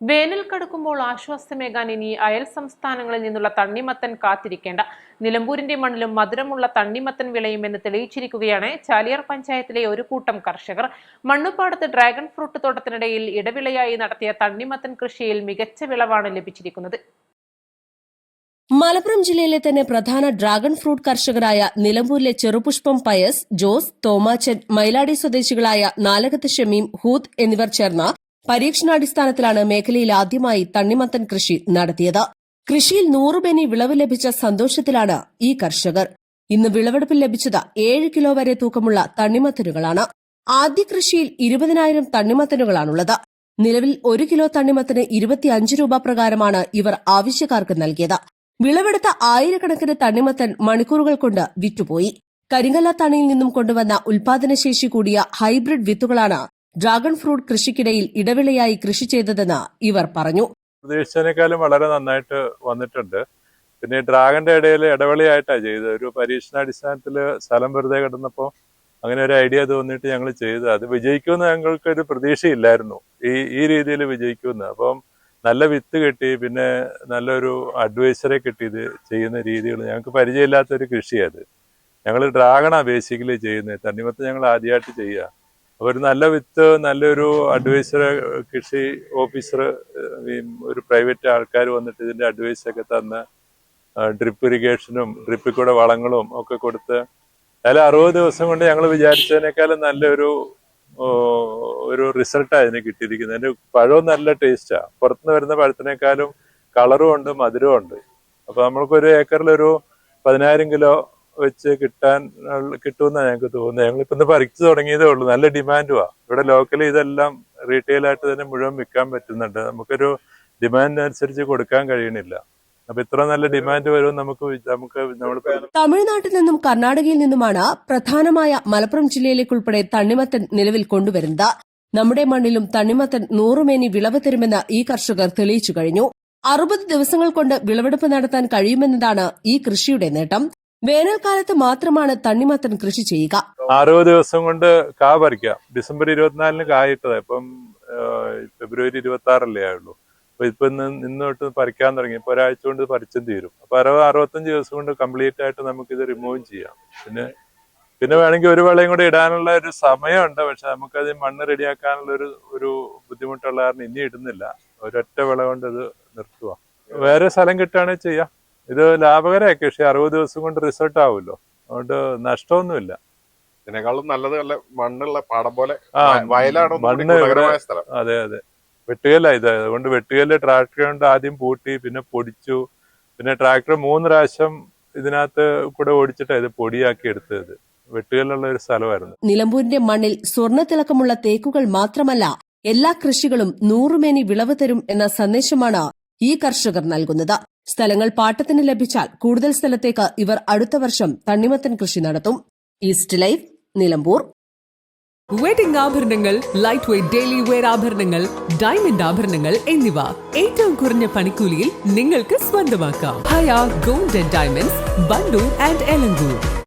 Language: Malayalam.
വേനൽ കടുക്കുമ്പോൾ ആശ്വാസമേകാൻ ഇനി അയൽ സംസ്ഥാനങ്ങളിൽ നിന്നുള്ള തണ്ണിമത്തൻ കാത്തിരിക്കേണ്ട. നിലമ്പൂരിന്റെ മണ്ണിലും മധുരമുള്ള തണ്ണിമത്തൻ വിളയുമെന്ന് തെളിയിച്ചിരിക്കുകയാണ് ചാലിയാർ പഞ്ചായത്തിലെ ഒരു കൂട്ടം കർഷകർ. മണ്ണുപ്പാടത്ത് ഡ്രാഗൺ ഫ്രൂട്ട് തോട്ടത്തിനിടയിൽ ഇടവിളയായി നടത്തിയ തണ്ണിമത്തൻ കൃഷിയിൽ മികച്ച വിളവാണ് ലഭിച്ചിരിക്കുന്നത്. മലപ്പുറം ജില്ലയിലെ തന്നെ പ്രധാന ഡ്രാഗൺ ഫ്രൂട്ട് കർഷകരായ നിലമ്പൂരിലെ ചെറുപുഷ്പം പയസ്, ജോസ്, തോമാച്ചൻ, മൈലാടി സ്വദേശികളായ നാലകത്ത് ഷമീം, ഹൂദ് എന്നിവർ ചേർന്ന പരീക്ഷണാടിസ്ഥാനത്തിലാണ് മേഖലയിൽ ആദ്യമായി തണ്ണിമത്തൻ കൃഷി നടത്തിയത്. കൃഷിയിൽ 100 ബെനി വിളവ് ലഭിച്ച സന്തോഷത്തിലാണ് ഈ കർഷകർ. ഇന്ന് വിളവെടുപ്പിൽ ലഭിച്ചത് 7 കിലോ വരെ തൂക്കമുള്ള തണ്ണിമത്തനുകളാണ്. ആദ്യ കൃഷിയിൽ 20,000 തണ്ണിമത്തനുകളാണുള്ളത്. നിലവിൽ 1 കിലോ തണ്ണിമത്തന് 25 രൂപ പ്രകാരമാണ് ഇവർ ആവശ്യക്കാർക്ക് നൽകിയത്. വിളവെടുത്ത ആയിരക്കണക്കിന് തണ്ണിമത്തൻ മണിക്കൂറുകൾ കൊണ്ട് വിറ്റുപോയി. കരിങ്കല്ല തണിയിൽ നിന്നും കൊണ്ടുവന്ന ഉൽപാദനശേഷി കൂടിയ ഹൈബ്രിഡ് വിത്തുകളാണ് ഡ്രാഗൺ ഫ്രൂട്ട് കൃഷിക്കിടയിൽ ഇടവിളയായി കൃഷി ചെയ്തതെന്ന് ഇവർ പറഞ്ഞു. പ്രതീക്ഷിച്ചതിനേക്കാളും വളരെ നന്നായിട്ട് വന്നിട്ടുണ്ട്. പിന്നെ ഡ്രാഗന്റെ ഇടയിൽ ഇടവിളയായിട്ടാണ് ചെയ്തത്. ഒരു പരീക്ഷണാടിസ്ഥാനത്തിൽ സ്ഥലം വെറുതെ കിടന്നപ്പോൾ അങ്ങനെ ഒരു ഐഡിയ തോന്നിയിട്ട് ഞങ്ങൾ ചെയ്തത്. അത് വിജയിക്കുമെന്ന് ഞങ്ങൾക്കൊരു പ്രതീക്ഷയില്ലായിരുന്നു, ഈ രീതിയിൽ വിജയിക്കുമെന്ന്. അപ്പം നല്ല വിത്ത് കിട്ടി, പിന്നെ നല്ലൊരു അഡ്വൈസറെ കിട്ടി. ഇത് ചെയ്യുന്ന രീതികൾ ഞങ്ങൾക്ക് പരിചയമില്ലാത്തൊരു കൃഷിയത്. ഞങ്ങൾ ഡ്രാഗണാണ് ബേസിക്കലി ചെയ്യുന്നത്. തണ്ണിമത്തൻ ഞങ്ങൾ ആദ്യമായിട്ട് ചെയ്യുക. അപ്പോൾ ഒരു നല്ല വിത്ത്, നല്ലൊരു അഡ്വൈസർ, കൃഷി ഓഫീസർ, ഒരു പ്രൈവറ്റ് ആൾക്കാർ വന്നിട്ട് ഇതിൻ്റെ അഡ്വൈസൊക്കെ തന്ന് ഡ്രിപ്പ് ഇറിഗേഷനും ഡ്രിപ്പിൽ കൂടെ വളങ്ങളും ഒക്കെ കൊടുത്ത് അതിൽ 60 ദിവസം കൊണ്ട് ഞങ്ങൾ വിചാരിച്ചതിനേക്കാളും നല്ലൊരു റിസൾട്ടാണ് ഇതിന് കിട്ടിയിരിക്കുന്നത്. അതിൻ്റെ പഴവും നല്ല ടേസ്റ്റാണ്. പുറത്തുനിന്ന് വരുന്ന പഴത്തിനേക്കാളും കളറും ഉണ്ട്, മധുരവും ഉണ്ട്. അപ്പോൾ നമ്മൾക്കൊരു ഏക്കറിലൊരു 10,000 കിലോ വെച്ച് കിട്ടുമെന്നാണ് ഞങ്ങൾക്ക് തോന്നുന്നത്. ഞങ്ങളിപ്പോൾ ഇന്ന് പറിച്ചു തുടങ്ങിയതേ ഉള്ളൂ. നല്ല ഡിമാൻഡുമാണ് ഇവിടെ. ലോക്കലി ഇതെല്ലാം റീറ്റെയിലായിട്ട് തന്നെ മുഴുവൻ വിൽക്കാൻ പറ്റുന്നുണ്ട്. നമുക്കൊരു ഡിമാൻഡിനനുസരിച്ച് കൊടുക്കാൻ കഴിയണില്ല. അപ്പൊ ഇത്ര നല്ല ഡിമാൻഡ് വരും നമ്മൾ തമിഴ്നാട്ടിൽ നിന്നും കർണാടകയിൽ നിന്നുമാണ് പ്രധാനമായ മലപ്പുറം ജില്ലയിലേക്കുൾപ്പെടെ തണ്ണിമത്തൻ നിലവിൽ കൊണ്ടുവരുന്നത്. നമ്മുടെ മണ്ണിലും തണ്ണിമത്തൻ 100 മേനി വിളവ് തരുമെന്ന് ഈ കർഷകർ തെളിയിച്ചു കഴിഞ്ഞു. 60 ദിവസങ്ങൾ കൊണ്ട് വിളവെടുപ്പ് നടത്താൻ കഴിയുമെന്നതാണ് ഈ കൃഷിയുടെ നേട്ടം. വേനൽക്കാലത്ത് മാത്രമാണ് തണ്ണിമത്തൻ കൃഷി ചെയ്യുക. 60 ദിവസം കൊണ്ട് കാ പറിക്കാം. ഡിസംബർ 24 കായിട്ടത്. ഇപ്പം ഫെബ്രുവരി 26 ആയുള്ളൂ. അപ്പൊ ഇപ്പൊ ഇന്ന് തൊട്ട് പറിക്കാൻ തുടങ്ങി. ഇപ്പൊ ഒരാഴ്ച കൊണ്ട് പറിച്ചും തീരും. അപ്പൊ 65 ദിവസം കൊണ്ട് കംപ്ലീറ്റ് ആയിട്ട് നമുക്കിത് റിമൂവ് ചെയ്യാം. പിന്നെ വേണമെങ്കിൽ ഒരു വിളയും കൂടെ ഇടാനുള്ള ഒരു സമയമുണ്ട്. പക്ഷെ നമുക്കത് മണ്ണ് റെഡിയാക്കാനുള്ള ഒരു ബുദ്ധിമുട്ടുള്ള കാരണം ഇനി ഇടുന്നില്ല. ഒരൊറ്റ വിള കൊണ്ട് ഇത് നിർത്തുക. വേറെ സ്ഥലം കിട്ടുകയാണെങ്കിൽ ചെയ്യാം. ഇത് ലാഭകരമായ കൃഷി. 60 ദിവസം കൊണ്ട് റിസൾട്ട് ആവുമല്ലോ. അതുകൊണ്ട് നഷ്ടമൊന്നുമില്ല. ഇതിനേക്കാളും നല്ലത് നല്ല മണ്ണുള്ള പാടം പോലെ വയലാണോ മണ്ണ്. അതെ അതെ, വെട്ടുകല്ല ഇത്. അതുകൊണ്ട് വെട്ടുകല്ല് ട്രാക്ടർ കൊണ്ട് ആദ്യം പൂട്ടി, പിന്നെ പൊടിച്ചു. പിന്നെ ട്രാക്ടർ 3 പ്രാവശ്യം ഇതിനകത്ത് കൂടെ ഓടിച്ചിട്ടാണ് ഇത് പൊടിയാക്കി എടുത്തത്. വെട്ടുകല്ലുള്ള ഒരു സ്ഥലമായിരുന്നു. നിലമ്പൂരിന്റെ മണ്ണിൽ സ്വർണ്ണത്തിളക്കമുള്ള തേക്കുകൾ മാത്രമല്ല, എല്ലാ കൃഷികളും 100 മേനി വിളവ് തരും എന്ന സന്ദേശമാണ് ഈ കർഷകർ നൽകുന്നത്. സ്ഥലങ്ങൾ പാട്ടത്തിന് ലഭിച്ചാൽ കൂടുതൽ സ്ഥലത്തേക്ക് ഇവർ അടുത്ത വർഷം തണ്ണിമത്തൻ കൃഷി നടത്തും. East Live, Nilambur. വെഡിംഗ് ആഭരണങ്ങൾ, ലൈറ്റ് വെയ്റ്റ് ഡെയിലി വെയർ ആഭരണങ്ങൾ, ഡയമണ്ട് ആഭരണങ്ങൾ എന്നിവ ഏറ്റവും കുറഞ്ഞ പണിക്കൂലിയിൽ നിങ്ങൾക്ക് സ്വന്തമാക്കാം. Haya Gold and Diamonds, Bandur and Elankur.